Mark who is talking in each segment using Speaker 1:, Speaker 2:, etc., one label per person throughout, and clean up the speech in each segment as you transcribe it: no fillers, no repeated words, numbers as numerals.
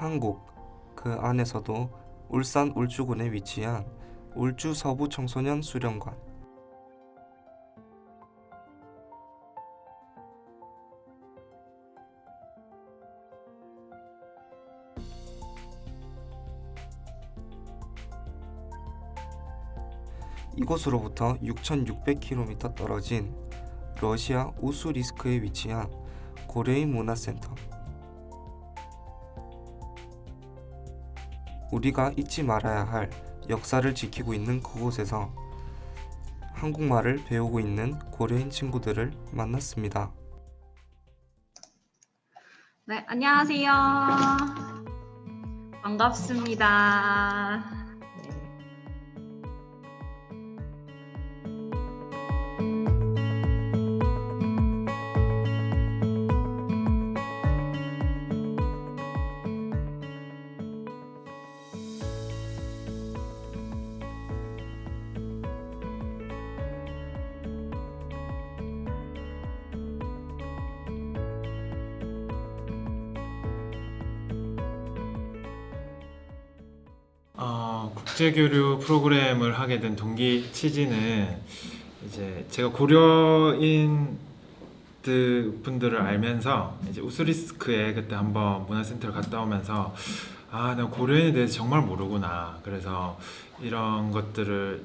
Speaker 1: 한국, 그 안에서도 울산 울주군에 위치한 울주 서부 청소년 수련관. 이곳으로부터 6,600km 떨어진 러시아 우수리스크에 위치한 고려인 문화센터. 우리가 잊지 말아야 할 역사를 지키고 있는 그곳에서 한국말을 배우고 있는 고려인 친구들을 만났습니다.
Speaker 2: 네, 안녕하세요. 반갑습니다.
Speaker 3: 국제교류 프로그램을 하게 된 동기 취지는 이제 제가 고려인 분들을 알면서 이제 우스리스크에 그때 한번 문화센터를 갔다 오면서 내가 고려인에 대해서 정말 모르구나. 그래서 이런 것들을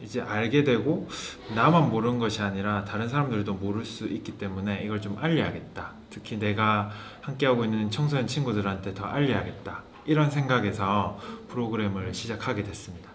Speaker 3: 이제 알게 되고 나만 모르는 것이 아니라 다른 사람들도 모를 수 있기 때문에 이걸 좀 알려야겠다. 특히 내가 함께하고 있는 청소년 친구들한테 더 알려야겠다. 이런 생각에서 프로그램을 시작하게 됐습니다.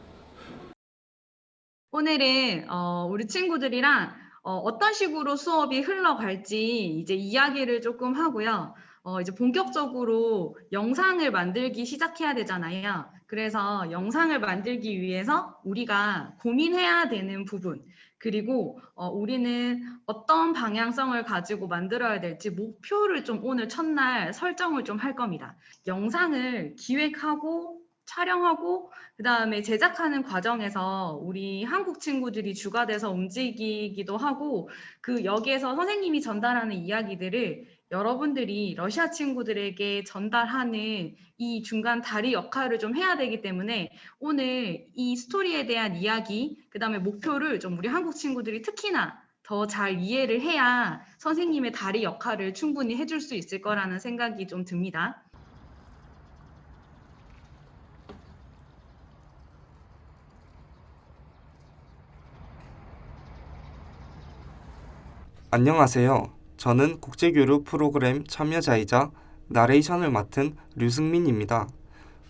Speaker 2: 오늘은 우리 친구들이랑 어떤 식으로 수업이 흘러갈지 이제 이야기를 조금 하고요. 이제 본격적으로 영상을 만들기 시작해야 되잖아요. 그래서 영상을 만들기 위해서 우리가 고민해야 되는 부분, 그리고 우리는 어떤 방향성을 가지고 만들어야 될지 목표를 좀 오늘 첫날 설정을 좀 할 겁니다. 영상을 기획하고 촬영하고 그다음에 제작하는 과정에서 우리 한국 친구들이 주가 돼서 움직이기도 하고, 그 여기에서 선생님이 전달하는 이야기들을 여러분들이 러시아 친구들에게 전달하는 이 중간 다리 역할을 좀 해야 되기 때문에 오늘 이 스토리에 대한 이야기, 그다음에 목표를 좀 우리 한국 친구들이 특히나 더 잘 이해를 해야 선생님의 다리 역할을 충분히 해줄 수 있을 거라는 생각이 좀 듭니다.
Speaker 1: 안녕하세요. 저는 국제교류 프로그램 참여자이자 나레이션을 맡은 류승민입니다.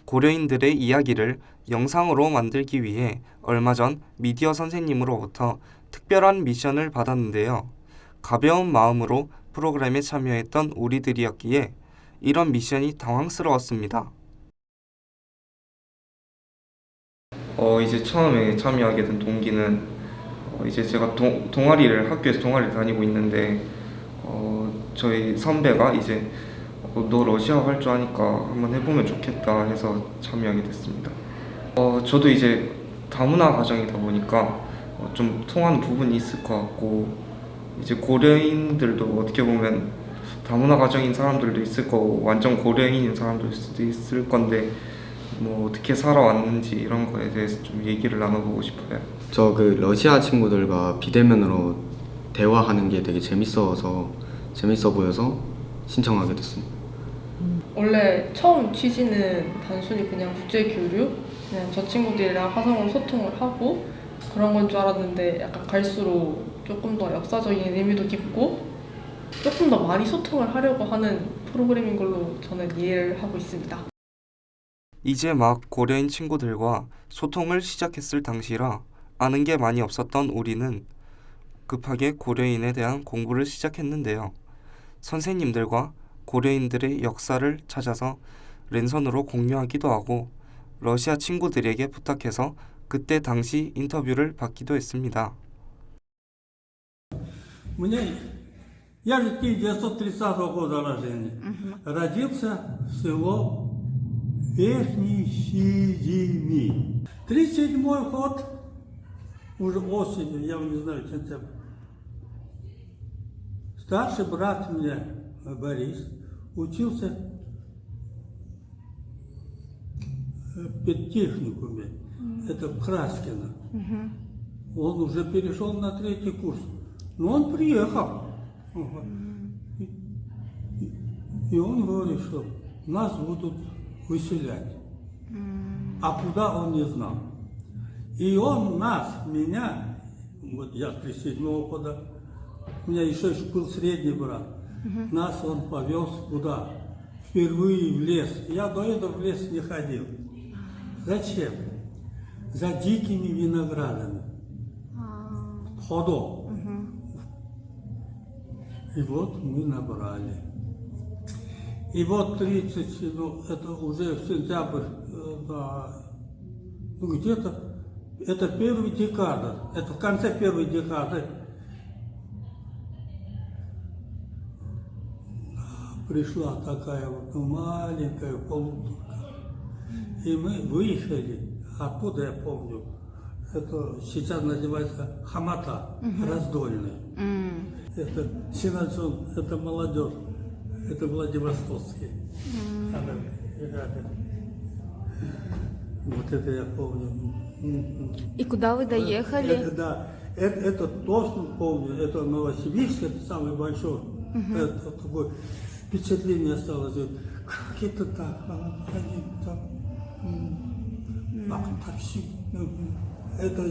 Speaker 1: 고려인들의 이야기를 영상으로 만들기 위해 얼마 전 미디어 선생님으로부터 특별한 미션을 받았는데요. 가벼운 마음으로 프로그램에 참여했던 우리들이었기에 이런 미션이 당황스러웠습니다. 이제 처음에 참여하게 된 동기는 이제 제가 학교에서 동아리를 다니고 있는데 저희 선배가 이제 너 러시아어 할 줄 아니까 한번 해보면 좋겠다 해서 참여하게 됐습니다. 저도 이제 다문화 가정이다 보니까 좀 통하는 부분이 있을 것 같고, 이제 고려인들도 어떻게 보면 다문화 가정인 사람들도 있을 거고 완전 고려인인 사람들도 있을 건데 뭐 어떻게 살아왔는지 이런 거에 대해서 좀 얘기를 나눠보고 싶어요.
Speaker 4: 저 그 러시아 친구들과 비대면으로 대화하는 게 되게 재밌어 보여서 신청하게 됐습니다.
Speaker 5: 원래 처음 취지는 단순히 그냥 국제교류, 그냥 저 친구들이랑 화상으로 소통을 하고 그런 건 줄 알았는데 약간 갈수록 조금 더 역사적인 의미도 깊고 조금 더 많이 소통을 하려고 하는 프로그램인 걸로 저는 이해를 하고 있습니다.
Speaker 1: 이제 막 고려인 친구들과 소통을 시작했을 당시라 아는 게 많이 없었던 우리는 급하게 고려인에 대한 공부를 시작했는데요. 선생님들과 고려인들의 역사를 찾아서 랜선으로 공유하기도 하고 러시아 친구들에게 부탁해서 그때 당시 인터뷰를 받기도 했습니다.
Speaker 6: Я же 1930 года рождения. Родился в село Верхний Сидими. 37-й год, уже осенью, я не знаю, сентябрь. Старший брат мне, Борис, учился педтехникуме, это в Краскино. Он уже перешел на 3-й курс. Но он приехал. Вот. И он говорит, что нас будут выселять. А куда он не знал. И он меня, вот я с 37-го года, у меня еще был средний брат, нас он повез куда? Впервые в лес. Я до этого в лес не ходил. Зачем? За дикими виноградами. Ходом. И вот мы набрали. И вот 30, ну, это уже сентябрь, да, ну, где-то, это первая декада, это в конце первой декады пришла такая вот маленькая полуторка. И мы выехали, оттуда я помню, это сейчас называется Хамата, раздольная. Это Синачон, это молодежь, это Владивостокский. Вот это я помню.
Speaker 7: И куда вы доехали?
Speaker 6: Это, да, это точно помню, это Новосибирск, это самый большой. Это такое впечатление осталось. Как это так? Они там, такси. Это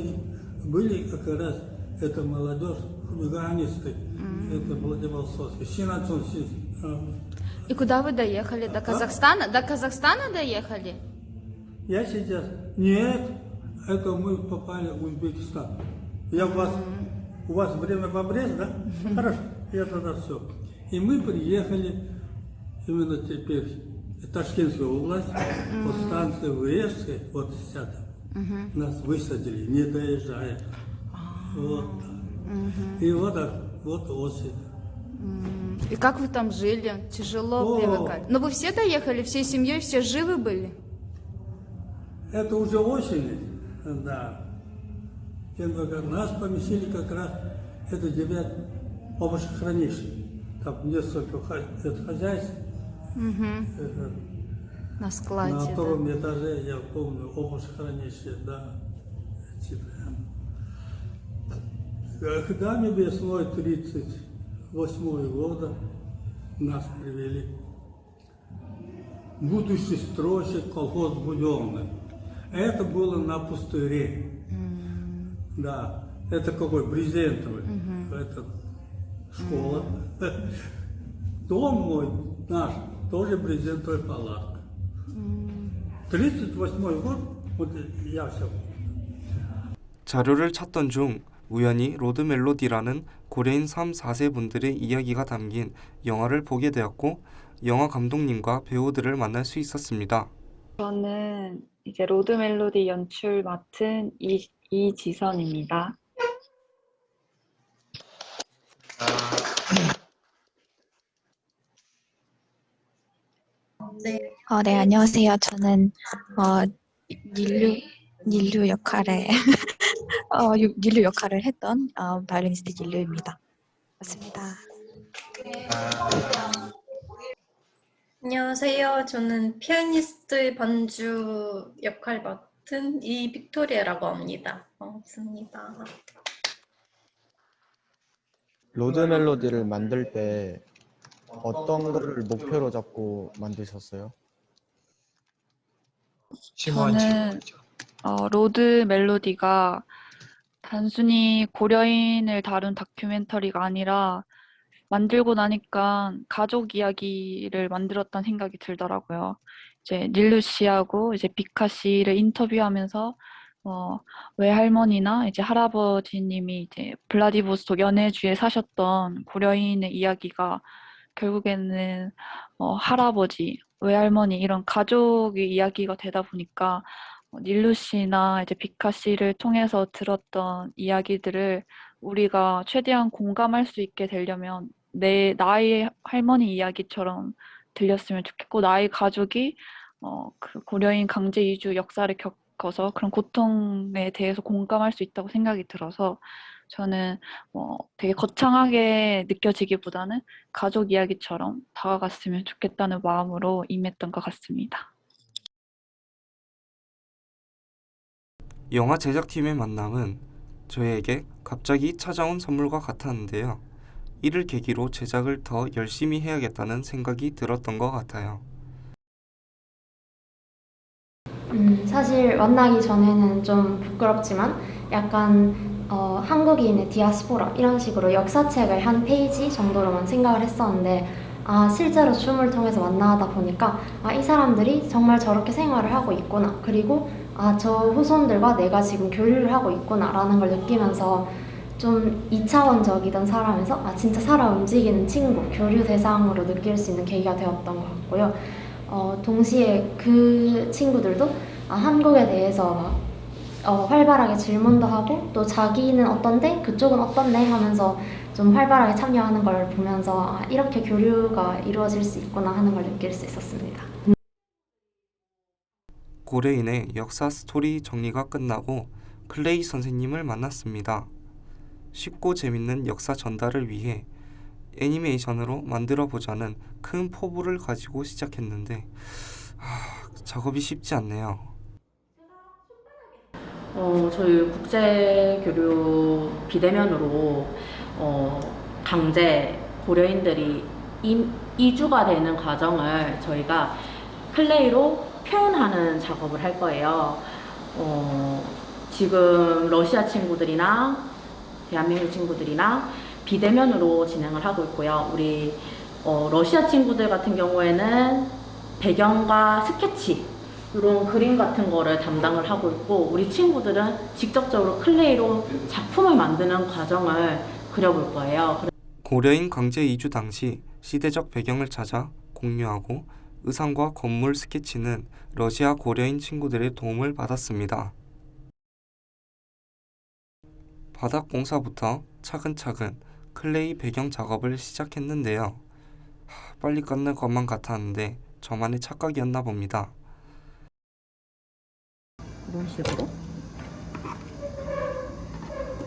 Speaker 6: были как раз, это молодежь, хулиганисты, это Владивостокский. Синачон,
Speaker 7: И куда вы доехали? До Казахстана? До Казахстана доехали?
Speaker 6: я сейчас, нет, это мы попали в Узбекистан. Я у вас время в обрез, да? Хорошо, я тогда все. И мы приехали именно теперь в Ташкентскую область, вот станция Вырежская, вот сейчас нас высадили, не доезжая. Вот так. И вот так, вот осень.
Speaker 7: И как вы там жили? Тяжело привыкать. Но вы все доехали, всей семьей, все живы были?
Speaker 6: Это уже осень, да. Нас поместили как раз, это 9 овощехранилище. Там несколько хозяйств.
Speaker 7: На складе,
Speaker 6: На
Speaker 7: да?
Speaker 6: втором этаже, я помню, овощехранилище, да. Когда мы весной 38 года нас привели, будущий стройщик колхоз Буденный. Это было на пустыре. Да, это какой брезентовый. Это школа. Дом мой наш тоже брезентовая палатка. 38 год, вот я все.
Speaker 1: 자료를 찾던 중 우연히 로드 멜로디라는 고래인 3, 4세 분들의 이야기가 담긴 영화를 보게 되었고 영화 감독님과 배우들을 만날 수 있었습니다.
Speaker 8: 저는 이제 로드 멜로디 연출 맡은 이지선입니다.
Speaker 9: 네, 안녕하세요. 저는 닐류 역할에 닐류 역할을 했던 바이올리니스트 닐류입니다. 맞습니다.
Speaker 10: 안녕하세요. 저는 피아니스트 반주 역할 맡은 이빅토리아라고 합니다. 반갑습니다.
Speaker 11: 로드 멜로디를 만들 때 어떤 거를 목표로 잡고 만드셨어요?
Speaker 8: 저는 로드 멜로디가 단순히 고려인을 다룬 다큐멘터리가 아니라 만들고 나니까 가족 이야기를 만들었다는 생각이 들더라고요. 이제 닐루 씨하고 이제 비카 씨를 인터뷰하면서 외할머니나 이제 할아버지님이 이제 블라디보스톡 연해주에 사셨던 고려인의 이야기가 결국에는 할아버지, 외할머니 이런 가족의 이야기가 되다 보니까 닐루 씨나 이제 비카 씨를 통해서 들었던 이야기들을 우리가 최대한 공감할 수 있게 되려면 나의 할머니 이야기처럼 들렸으면 좋겠고 나의 가족이 그 고려인 강제 이주 역사를 겪어서 그런 고통에 대해서 공감할 수 있다고 생각이 들어서 저는 되게 거창하게 느껴지기보다는 가족 이야기처럼 다가갔으면 좋겠다는 마음으로 임했던 것 같습니다.
Speaker 1: 영화 제작팀의 만남은 저희에게 갑자기 찾아온 선물과 같았는데요. 이를 계기로 제작을 더 열심히 해야겠다는 생각이 들었던 것 같아요.
Speaker 12: 사실 만나기 전에는 좀 부끄럽지만 약간 한국인의 디아스포라 이런 식으로 역사책을 한 페이지 정도로만 생각을 했었는데 실제로 춤을 통해서 만나다 보니까 이 사람들이 정말 저렇게 생활을 하고 있구나, 그리고 저 후손들과 내가 지금 교류를 하고 있구나 라는 걸 느끼면서 좀 2차원적이던 사람에서 진짜 살아 움직이는 친구, 교류 대상으로 느낄 수 있는 계기가 되었던 것 같고요. 동시에 그 친구들도 한국에 대해서 활발하게 질문도 하고 또 자기는 어떤데 그쪽은 어떻네 하면서 좀 활발하게 참여하는 걸 보면서 이렇게 교류가 이루어질 수 있구나 하는 걸 느낄 수 있었습니다.
Speaker 1: 고려인의 역사 스토리 정리가 끝나고 클레이 선생님을 만났습니다. 쉽고 재밌는 역사 전달을 위해 애니메이션으로 만들어보자는 큰 포부를 가지고 시작했는데 작업이 쉽지 않네요.
Speaker 13: 저희 국제교류 비대면으로 강제 고려인들이 이주가 되는 과정을 저희가 클레이로 표현하는 작업을 할 거예요. 지금 러시아 친구들이나 대한민국 친구들이나 비대면으로 진행을 하고 있고요. 우리 러시아 친구들 같은 경우에는 배경과 스케치 이런 그림 같은 거를 담당을 하고 있고, 우리 친구들은 직접적으로 클레이로 작품을 만드는 과정을 그려볼 거예요.
Speaker 1: 고려인 강제 이주 당시 시대적 배경을 찾아 공유하고 의상과 건물 스케치는 러시아 고려인 친구들의 도움을 받았습니다. 바닥 공사부터 차근차근 클레이 배경 작업을 시작했는데요. 빨리 끝날 것만 같았는데 저만의 착각이었나 봅니다.
Speaker 14: 이런 식으로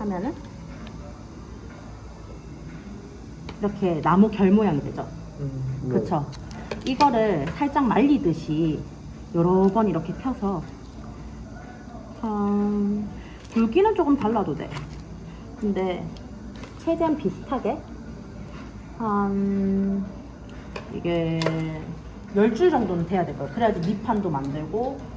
Speaker 14: 하면은 이렇게 나무 결 모양이 되죠. 그렇죠. 이거를 살짝 말리듯이 여러 번 이렇게 펴서 굵기는 조금 달라도 돼. 근데 최대한 비슷하게 이게 10줄 정도는 돼야 될 거예요. 그래야지 밑판도 만들고.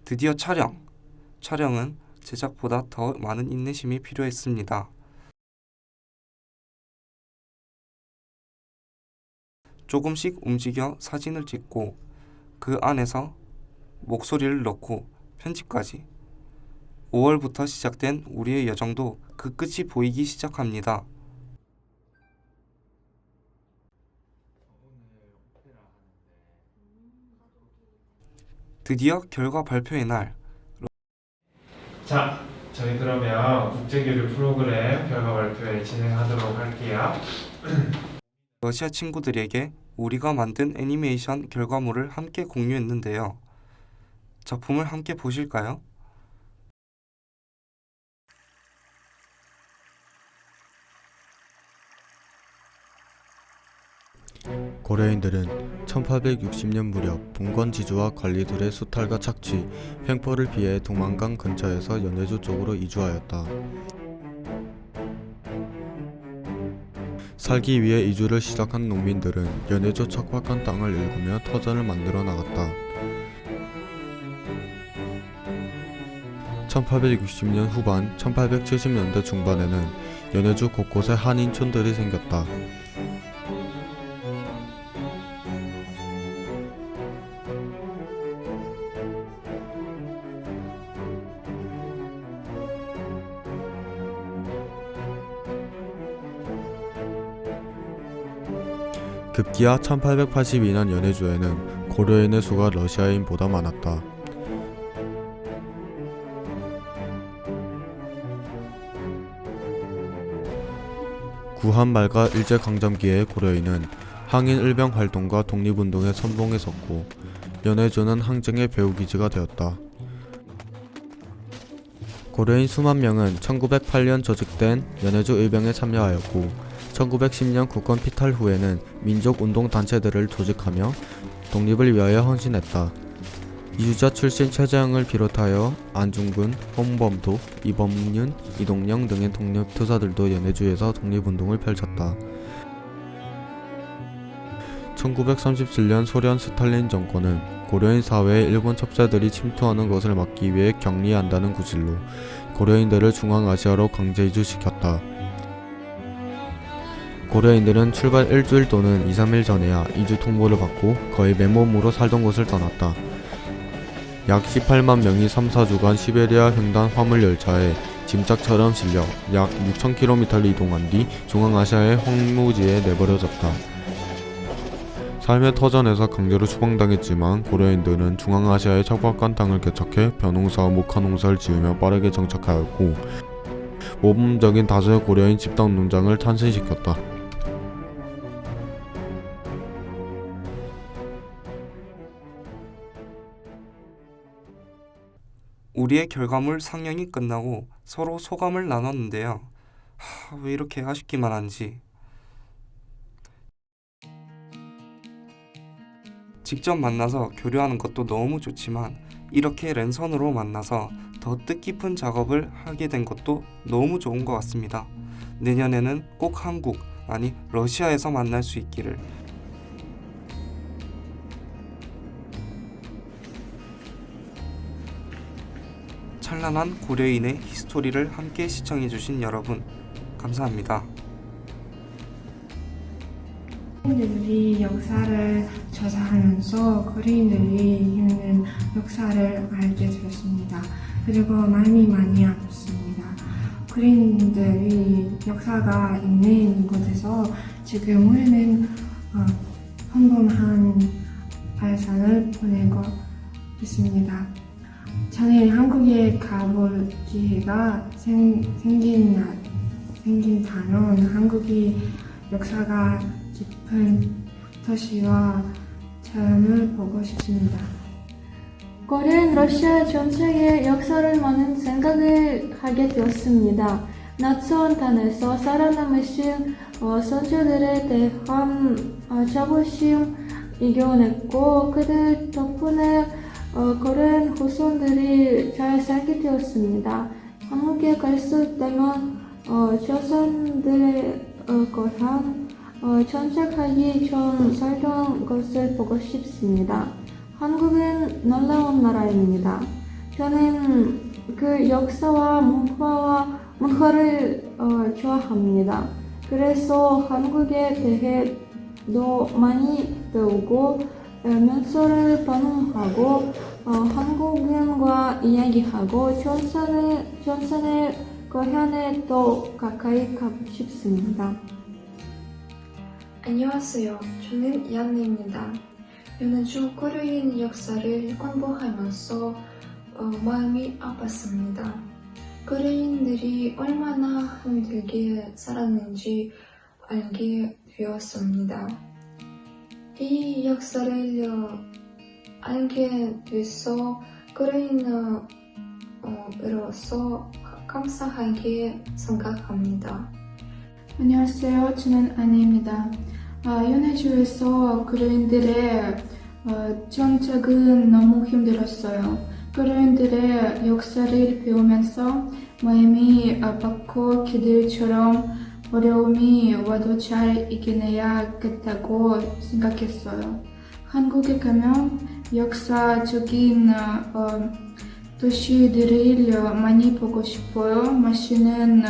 Speaker 1: 드디어 촬영은 제작보다 더 많은 인내심이 필요했습니다. 조금씩 움직여 사진을 찍고 그 안에서 목소리를 넣고 편집까지. 5월부터 시작된 우리의 여정도 그 끝이 보이기 시작합니다. 드디어 결과 발표의 날.
Speaker 3: 자, 저희 그러면 국제교류 프로그램 결과 발표회 진행하도록 할게요.
Speaker 1: 러시아 친구들에게 우리가 만든 애니메이션 결과물을 함께 공유했는데요. 작품을 함께 보실까요?
Speaker 11: 고려인들은 1860년 무렵 봉건지주와 관리들의 수탈과 착취, 횡포를 피해 동만강 근처에서 연해주 쪽으로 이주하였다. 살기 위해 이주를 시작한 농민들은 연해주 척박한 땅을 일구며 터전을 만들어 나갔다. 1860년 후반, 1870년대 중반에는 연해주 곳곳에 한인촌들이 생겼다. 급기야 1882년 연해주에는 고려인의 수가 러시아인보다 많았다. 구한 말과 일제강점기에 고려인은 항인 일병 활동과 독립운동에 선봉에 섰고 연해조는 항쟁의 배후기지가 되었다. 고려인 수만 명은 1908년 조직된 연해조 일병에 참여하였고 1910년 국권 피탈 후에는 민족운동단체들을 조직하며 독립을 위하여 헌신했다. 이주자 출신 최재형을 비롯하여 안중근, 홍범도, 이범윤, 이동영 등의 독립투사들도 연해주에서 독립운동을 펼쳤다. 1937년 소련 스탈린 정권은 고려인 사회에 일본 첩자들이 침투하는 것을 막기 위해 격리한다는 구실로 고려인들을 중앙아시아로 강제 이주시켰다. 고려인들은 출발 일주일 또는 2-3일 전에야 이주 통보를 받고 거의 맨몸으로 살던 곳을 떠났다. 약 18만 명이 3-4주간 시베리아 횡단 화물열차에 짐짝처럼 실려 약 6,000km를 이동한 뒤 중앙아시아의 황무지에 내버려졌다. 삶의 터전에서 강제로 추방당했지만 고려인들은 중앙아시아의 척박한 땅을 개척해 벼농사와 목화농사를 지으며 빠르게 정착하였고 모범적인 다수의 고려인 집단 농장을 탄생시켰다.
Speaker 1: 우리의 결과물 상영이 끝나고 서로 소감을 나눴는데요. 왜 이렇게 아쉽기만 한지. 직접 만나서 교류하는 것도 너무 좋지만 이렇게 랜선으로 만나서 더 뜻깊은 작업을 하게 된 것도 너무 좋은 것 같습니다. 내년에는 꼭 한국, 아니 러시아에서 만날 수 있기를. 찬란한 고려인의 히스토리를 함께 시청해주신 여러분, 감사합니다.
Speaker 15: 고려인들이 역사를 조사하면서 고려인들이 있는 역사를 알게 되었습니다. 그리고 마음이 많이 아팠습니다. 고려인들이 역사가 있는 곳에서 지금 우리는 평범한 발산을 보내고 있습니다. 저는 한국에 가볼 기회가 생긴다면 한국의 역사가 깊은 도시와 자연을 보고 싶습니다.
Speaker 16: 고려인 러시아 전체의 역사를 많은 생각을 하게 되었습니다. 나치원탄에서 살아남으신 선조들에 대한 자부심 이겨냈고 그들 덕분에 고려인 후손들이 잘 살게 되었습니다. 한국에 갈 수 있다면 조선들의 고향 정착하기 전 살던 것을 보고 싶습니다. 한국은 놀라운 나라입니다. 저는 그 역사와 문화를 좋아합니다. 그래서 한국에 대해 더 많이 배우고 면서를 반응하고 한국인과 이야기하고 전선의 고향에 더 가까이 가고 싶습니다.
Speaker 17: 안녕하세요. 저는 이안내입니다. 연해주 고려인 역사를 공부하면서 마음이 아팠습니다. 고려인들이 얼마나 힘들게 살았는지 알게 되었습니다. 이 역사를 알게 돼서 고려인으로서 감사하게 생각합니다.
Speaker 15: 안녕하세요. 저는 아니입니다. 연해주에서 고려인들의 정착은 너무 힘들었어요. 고려인들의 역사를 배우면서 마음이 아팠고 그들처럼 어려움이 와도 잘 이겨내야겠다고 생각했어요. 한국에 가면 역사적인 도시들을 많이 보고 싶어요. 맛있는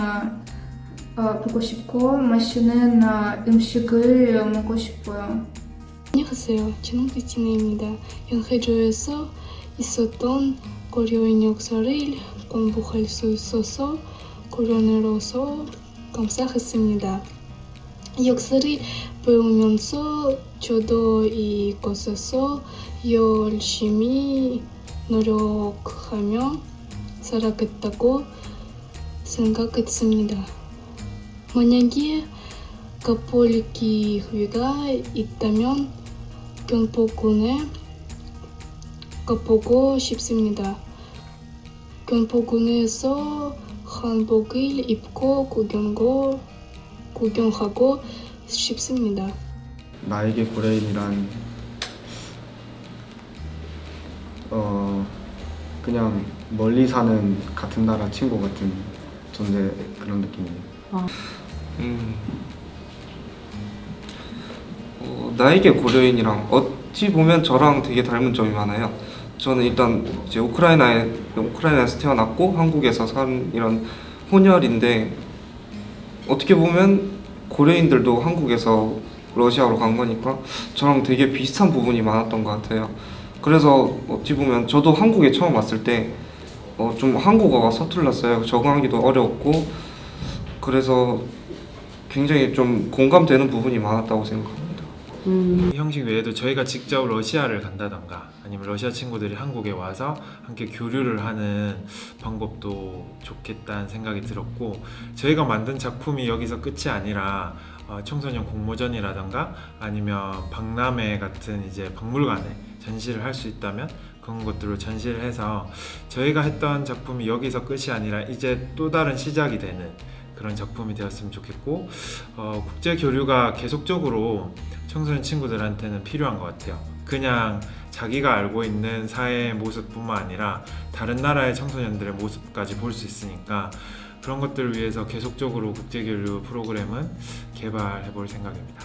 Speaker 15: 음식을 먹고 싶어요.
Speaker 18: 안녕하세요. 저는 크리스티나입니다. 연해주에서 있었던 고려인 역사를 공부할 수 있어서 고려인으로서 감사했습니다. 역사를 배우면서 저도 이곳에서 열심히 노력하며 살아겠다고 생각했습니다. 만약에 가볼 기회가 있다면 경복궁에 가보고 싶습니다. 경복궁에서 한복을 입고 구경하고 싶습니다.
Speaker 4: 나에게 고려인이란 그냥 멀리 사는 같은 나라 친구 같은 존재, 그런 느낌이에요.
Speaker 1: 나에게 고려인이랑 어찌 보면 저랑 되게 닮은 점이 많아요. 저는 일단 이제 우크라이나에서 태어났고 한국에서 산 이런 혼혈인데, 어떻게 보면 고려인들도 한국에서 러시아로 간 거니까 저랑 되게 비슷한 부분이 많았던 것 같아요. 그래서 어찌 보면 저도 한국에 처음 왔을 때 좀 한국어가 서툴렀어요. 적응하기도 어려웠고, 그래서 굉장히 좀 공감되는 부분이 많았다고 생각합니다.
Speaker 3: 이 형식 외에도 저희가 직접 러시아를 간다던가 아니면 러시아 친구들이 한국에 와서 함께 교류를 하는 방법도 좋겠다는 생각이 들었고, 저희가 만든 작품이 여기서 끝이 아니라 청소년 공모전이라던가 아니면 박람회 같은 이제 박물관에 전시를 할 수 있다면 그런 것들을 전시를 해서 저희가 했던 작품이 여기서 끝이 아니라 이제 또 다른 시작이 되는 그런 작품이 되었으면 좋겠고, 국제 교류가 계속적으로 청소년 친구들한테는 필요한 것 같아요. 그냥 자기가 알고 있는 사회의 모습뿐만 아니라 다른 나라의 청소년들의 모습까지 볼 수 있으니까 그런 것들을 위해서 계속적으로 국제 교류 프로그램은 개발해 볼 생각입니다.